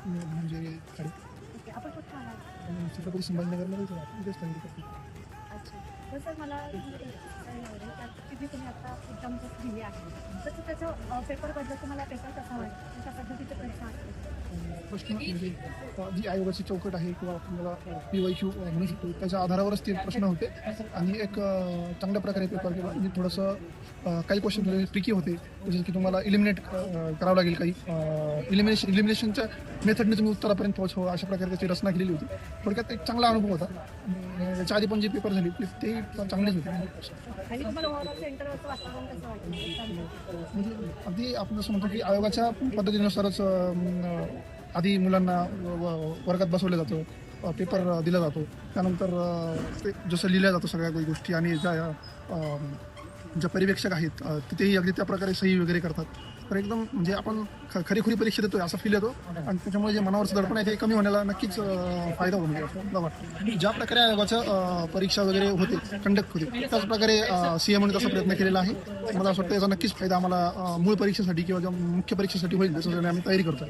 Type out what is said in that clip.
म्हणजे खाली ओके. आपण कुठं आहात? छत्रपती संभाजीनगरमध्येच राहतो, तिथेच तयारी करतो. अच्छा. तर सर मला तुम्हाला विचारायला आवडेल की आता जी तुम्ही आता एक्झाम जस्ट दिली आहे, तर त्याचं पेपरबद्दल तुम्हाला पेपर कसा वाटतो? कशा पद्धतीचे प्रश्न आहेत? प्रश्न म्हणजे जी आयोगाची चौकट आहे किंवा आपल्याला PYQ म्हणू शकतो, त्याच्या आधारावरच ते प्रश्न होते आणि एक चांगल्या प्रकारे पेपर केला. म्हणजे थोडंसं काही क्वेश्चन थोडे ट्रिकी होते, जसं की तुम्हाला इलिमिनेट करावं लागेल काही इलिमिनेशनच्या मेथडने तुम्ही उत्तरापर्यंत पोहोचावं अशा प्रकारे त्याची रचना केलेली होती. थोडक्यात एक चांगला अनुभव होता. याच्या आधी पण जे पेपर झाले ते चांगलेच होते. आणि तुम्हाला ओव्हरऑल सेंटरवरचं वातावरण कसं वाटलं? म्हणजे अगदी आपण असं म्हणतो की आयोगाच्या पद्धतीनुसारच आधी मुलांना वर्गात बसवलं जातं, पेपर दिला जातो, त्यानंतर ते जसं लिहिल्या जातं सगळ्या काही गोष्टी आणि ज्या पर्यवेक्षक आहेत तेही अगदी त्या प्रकारे सही वगैरे करतात. तर एकदम म्हणजे आपण खरीखुरी परीक्षा देतोय असा फील येतो आणि त्याच्यामुळे जे मनावरचं दडपण आहे ते कमी होण्याला नक्कीच फायदा होईल असं मला वाटतं. ज्या प्रकारे आयोगाच्या परीक्षा वगैरे होते, कंडक्ट होते, त्याच प्रकारे CMने तसा प्रयत्न केलेला आहे. मला असं वाटतं याचा नक्कीच फायदा आम्हाला मूळ परीक्षेसाठी किंवा ज्या मुख्य परीक्षेसाठी होईल, त्याच्यासाठी आम्ही तयारी करतोय.